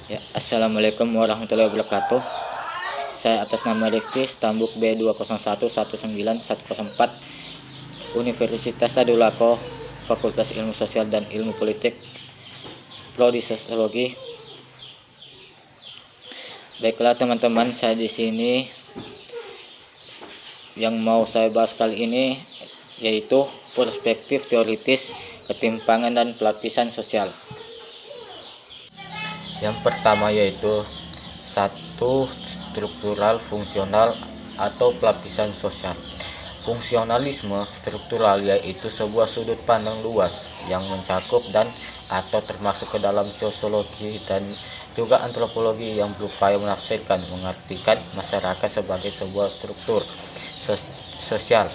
Ya, Assalamualaikum warahmatullahi wabarakatuh. Saya atas nama Rifki, Stambuk B20119104, Universitas Tadulako, Fakultas Ilmu Sosial dan Ilmu Politik, Prodi Sosiologi. Baiklah teman-teman, saya di sini yang mau saya bahas kali ini yaitu perspektif teoritis ketimpangan dan pelapisan sosial. Yang pertama yaitu satu, struktural fungsional atau pelapisan sosial. Fungsionalisme struktural yaitu sebuah sudut pandang luas yang mencakup dan atau termasuk ke dalam sosiologi dan juga antropologi yang berupaya mengartikan masyarakat sebagai sebuah struktur sosial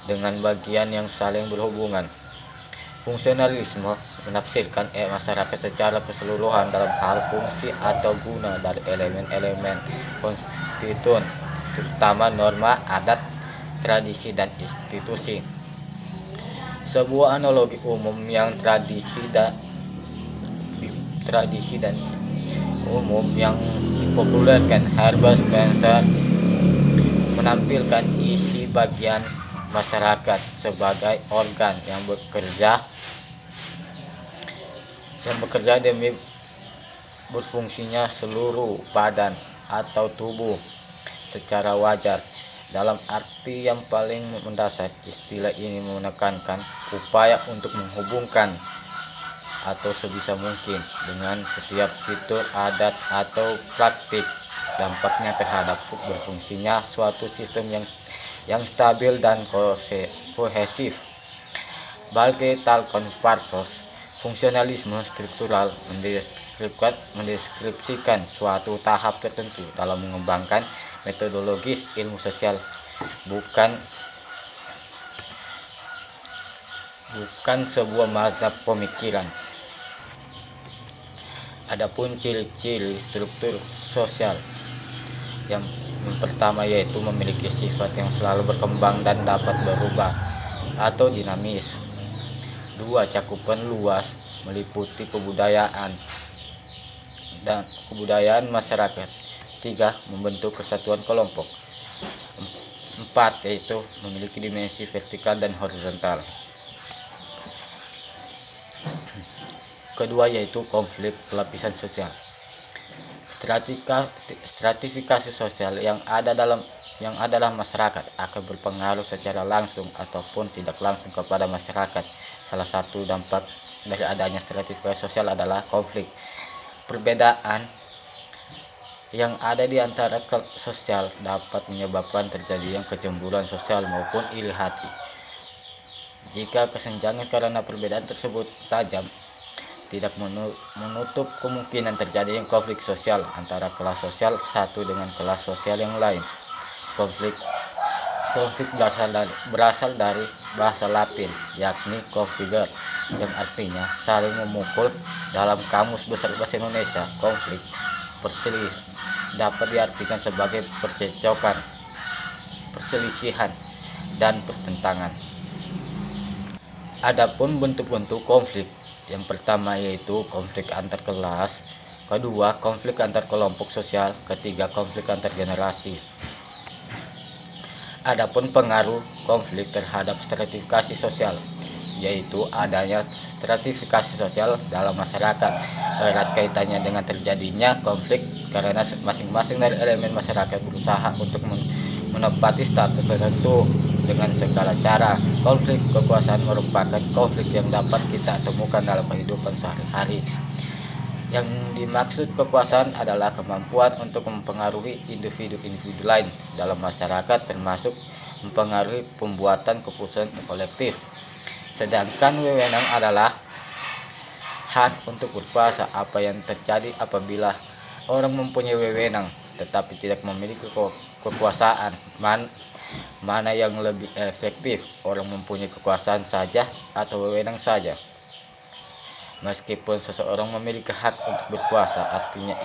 dengan bagian yang saling berhubungan. Fungsionalisme menafsirkan masyarakat secara keseluruhan dalam hal fungsi atau guna dari elemen-elemen konstituen, terutama norma, adat, tradisi, dan institusi. Sebuah analogi umum yang tradisi dan umum yang dipopulerkan Herbert Spencer menampilkan isi bagian masyarakat sebagai organ yang bekerja demi berfungsinya seluruh badan atau tubuh secara wajar. Dalam arti yang paling mendasar, istilah ini menekankan upaya untuk menghubungkan atau sebisa mungkin dengan setiap fitur, adat, atau praktik dampaknya terhadap berfungsinya suatu sistem yang stabil dan kohesif. Bagi Talcott Parsons, fungsionalisme struktural mendeskripsikan suatu tahap tertentu dalam mengembangkan metodologis ilmu sosial, bukan sebuah mazhab pemikiran. Adapun ciri-ciri struktur sosial yang pertama yaitu memiliki sifat yang selalu berkembang dan dapat berubah atau dinamis. 2. Cakupan luas meliputi kebudayaan masyarakat. 3. Membentuk kesatuan kelompok. 4. Yaitu memiliki dimensi vertikal dan horizontal. Kedua yaitu konflik pelapisan sosial. Stratifikasi sosial yang adalah masyarakat akan berpengaruh secara langsung ataupun tidak langsung kepada masyarakat. Salah satu dampak dari adanya stratifikasi sosial adalah konflik. Perbedaan yang ada di antara sosial dapat menyebabkan terjadinya kecemburuan sosial maupun iri hati. Jika kesenjangan karena perbedaan tersebut tajam, tidak menutup kemungkinan terjadinya konflik sosial antara kelas sosial satu dengan kelas sosial yang lain. Konflik berasal dari bahasa Latin, yakni configere, yang artinya saling memukul. Dalam Kamus Besar Bahasa Indonesia, konflik dapat diartikan sebagai percekcokan, perselisihan, dan pertentangan. Adapun bentuk-bentuk konflik, yang pertama yaitu konflik antar kelas, kedua konflik antar kelompok sosial, ketiga konflik antar generasi. Adapun pengaruh konflik terhadap stratifikasi sosial, yaitu adanya stratifikasi sosial dalam masyarakat. Erat kaitannya dengan terjadinya konflik karena masing-masing dari elemen masyarakat berusaha untuk menempati status tertentu dengan segala cara. Konflik kekuasaan merupakan konflik yang dapat kita temukan dalam kehidupan sehari-hari. Yang dimaksud kekuasaan adalah kemampuan untuk mempengaruhi individu-individu lain dalam masyarakat, termasuk mempengaruhi pembuatan keputusan kolektif. Sedangkan wewenang adalah hak untuk berkuasa. Apa yang terjadi apabila orang mempunyai wewenang tetapi tidak memiliki kekuasaan? Mana yang lebih efektif, orang mempunyai kekuasaan saja atau wewenang saja? Meskipun seseorang memiliki hak untuk berkuasa, artinya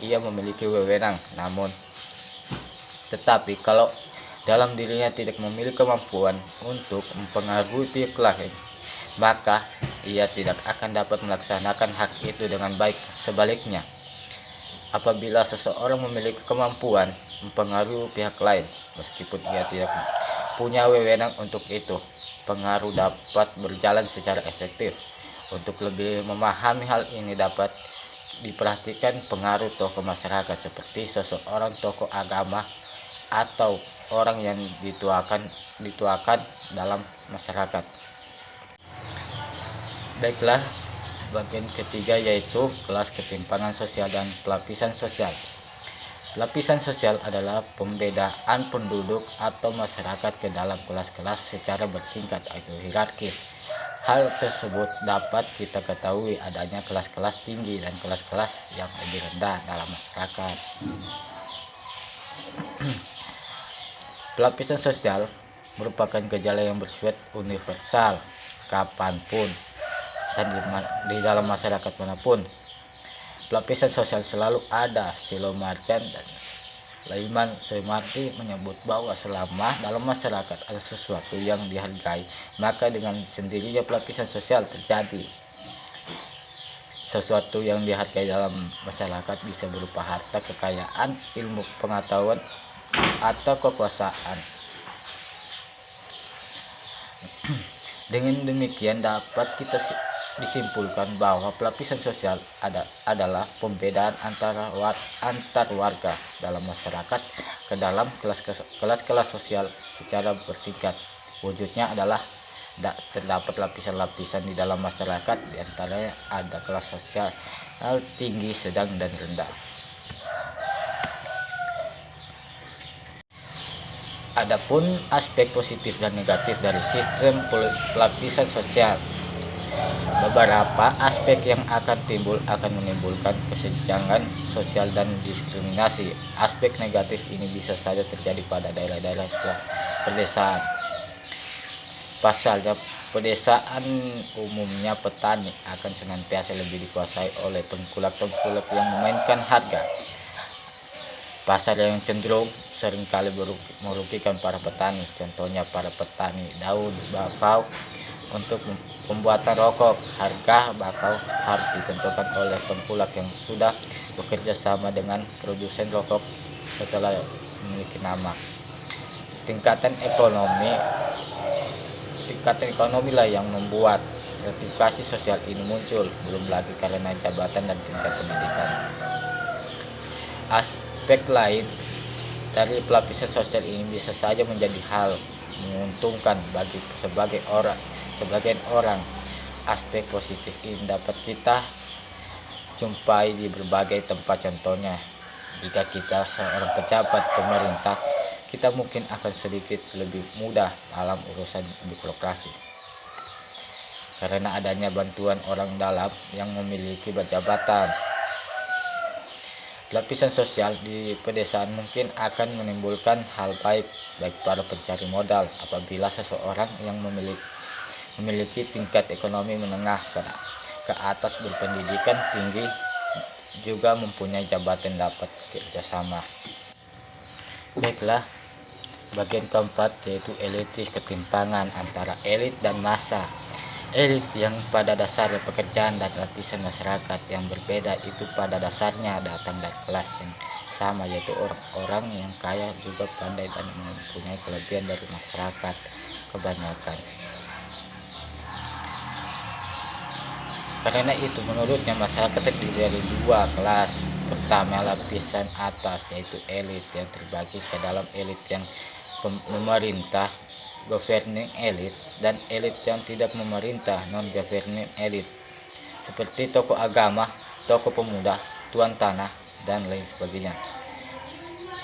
ia memiliki wewenang. Tetapi kalau dalam dirinya tidak memiliki kemampuan untuk mempengaruhi pihak lain, maka ia tidak akan dapat melaksanakan hak itu dengan baik. Sebaliknya, apabila seseorang memiliki kemampuan mempengaruhi pihak lain, meskipun ia tidak punya wewenang untuk itu, pengaruh dapat berjalan secara efektif. Untuk lebih memahami hal ini dapat diperhatikan pengaruh tokoh masyarakat seperti seseorang tokoh agama atau orang yang dituakan dalam masyarakat. Baiklah, bagian ketiga yaitu kelas ketimpangan sosial dan pelapisan sosial. Lapisan sosial adalah pembedaan penduduk atau masyarakat ke dalam kelas-kelas secara bertingkat atau hierarkis. Hal tersebut dapat kita ketahui adanya kelas-kelas tinggi dan kelas-kelas yang lebih rendah dalam masyarakat. Pelapisan sosial merupakan gejala yang bersifat universal kapanpun dan di dalam masyarakat manapun. Pelapisan sosial selalu ada. Silo Marjan dan Laiman Soemardi menyebut bahwa selama dalam masyarakat ada sesuatu yang dihargai, maka dengan sendirinya pelapisan sosial terjadi. Sesuatu yang dihargai dalam masyarakat bisa berupa harta, kekayaan, ilmu pengetahuan, atau kekuasaan. Dengan demikian dapat kita disimpulkan bahwa pelapisan sosial adalah pembedaan antar warga dalam masyarakat ke dalam kelas-kelas sosial secara bertingkat. Wujudnya adalah terdapat lapisan-lapisan di dalam masyarakat, diantaranya ada kelas sosial tinggi, sedang, dan rendah. Adapun aspek positif dan negatif dari sistem pelapisan sosial, beberapa aspek yang akan timbul akan menimbulkan kesenjangan sosial dan diskriminasi. Aspek negatif ini bisa saja terjadi pada daerah-daerah pedesaan. Pasalnya, pedesaan umumnya petani akan senantiasa lebih dikuasai oleh pengkulak-pengkulak yang memainkan harga. Pasar yang cenderung seringkali merugikan para petani, contohnya para petani daun bakau. Untuk pembuatan rokok, harga bakau harus ditentukan oleh pengkulak yang sudah bekerja sama dengan produsen rokok setelah memiliki nama. Tingkatan ekonomi lah yang membuat stratifikasi sosial ini muncul, belum lagi karena jabatan dan tingkat pendidikan. Aspek lain dari pelapisan sosial ini bisa saja menjadi hal menguntungkan bagi sebagian orang. Aspek positif ini dapat kita jumpai di berbagai tempat. Contohnya, jika kita seorang pejabat pemerintah, kita mungkin akan sedikit lebih mudah dalam urusan birokrasi karena adanya bantuan orang dalam yang memiliki jabatan. Lapisan sosial di pedesaan mungkin akan menimbulkan hal baik para pencari modal apabila seseorang yang memiliki tingkat ekonomi menengah ke atas, berpendidikan tinggi, juga mempunyai jabatan dapat kerjasama. Baiklah, bagian keempat yaitu elitis, ketimpangan antara elit dan massa. Elit yang pada dasarnya pekerjaan dan lapisan masyarakat yang berbeda itu pada dasarnya datang dari kelas yang sama, yaitu orang-orang yang kaya, juga pandai dan mempunyai kelebihan dari masyarakat kebanyakan. Karena itu menurutnya masyarakat terdiri dari dua kelas. Pertama, lapisan atas yaitu elit yang terbagi ke dalam elit yang memerintah, governing elite, dan elit yang tidak memerintah, non-governing elite, seperti tokoh agama, tokoh pemuda, tuan tanah, dan lain sebagainya.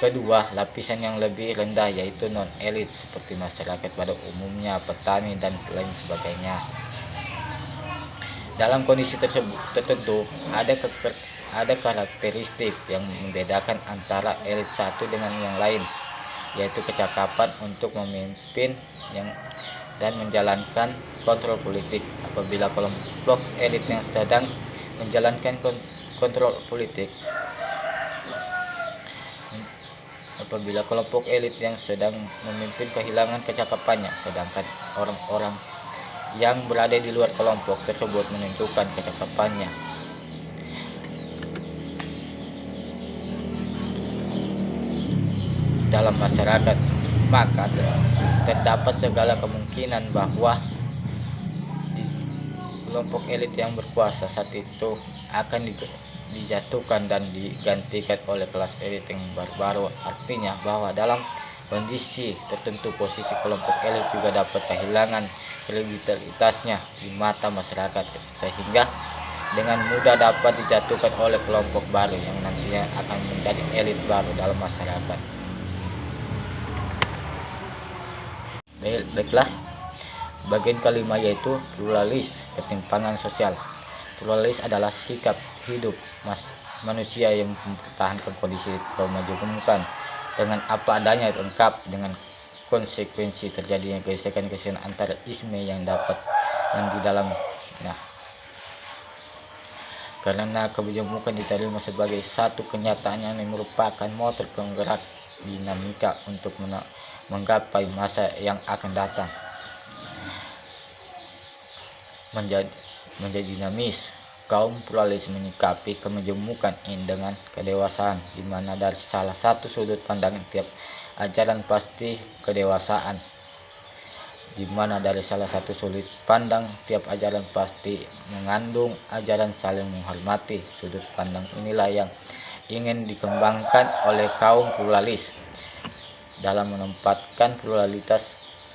Kedua, lapisan yang lebih rendah yaitu non-elit seperti masyarakat pada umumnya, petani, dan lain sebagainya. Dalam kondisi tertentu ada karakteristik yang membedakan antara elit satu dengan yang lain, yaitu kecakapan untuk memimpin dan menjalankan kontrol politik. Apabila kelompok elit yang sedang menjalankan kontrol politik, apabila kelompok elit yang sedang memimpin kehilangan kecakapannya, sedangkan orang-orang yang berada di luar kelompok tersebut menunjukkan kecakapannya dalam masyarakat, maka terdapat segala kemungkinan bahwa kelompok elit yang berkuasa saat itu akan dijatuhkan dan digantikan oleh kelas elit yang baru. Artinya bahwa dalam kondisi tertentu posisi kelompok elit juga dapat kehilangan kredibilitasnya di mata masyarakat, sehingga dengan mudah dapat dijatuhkan oleh kelompok baru yang nantinya akan menjadi elit baru dalam masyarakat. Baiklah, bagian kelima yaitu pluralis, ketimpangan sosial. Pluralis adalah sikap hidup manusia yang mempertahankan kondisi kemajemukan dengan apa adanya, lengkap dengan konsekuensi terjadinya gesekan-gesekan antara isme yang di dalam. Karena kemajemukan diterima sebagai satu kenyataan yang merupakan motor penggerak dinamika untuk menggapai masa yang akan datang. Menjadi dinamis, kaum pluralis menyikapi kemajemukan ini dengan kedewasaan, di mana dari salah satu sudut pandang tiap ajaran pasti kedewasaan, di mana dari salah satu sudut pandang tiap ajaran pasti mengandung ajaran saling menghormati. Sudut pandang inilah yang ingin dikembangkan oleh kaum pluralis dalam menempatkan pluralitas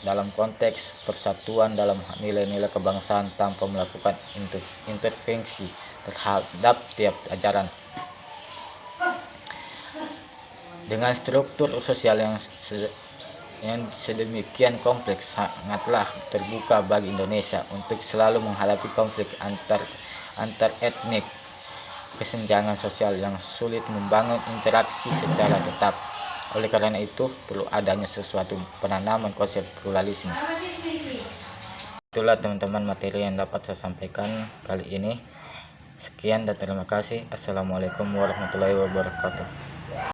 dalam konteks persatuan dalam nilai-nilai kebangsaan tanpa melakukan intervensi terhadap tiap ajaran. Dengan struktur sosial yang sedemikian kompleks, sangatlah terbuka bagi Indonesia untuk selalu menghadapi konflik antar etnik, kesenjangan sosial yang sulit membangun interaksi secara tetap. Oleh karena itu, perlu adanya sesuatu penanaman konsep pluralisme. Itulah teman-teman materi yang dapat saya sampaikan kali ini. Sekian dan terima kasih. Assalamualaikum warahmatullahi wabarakatuh.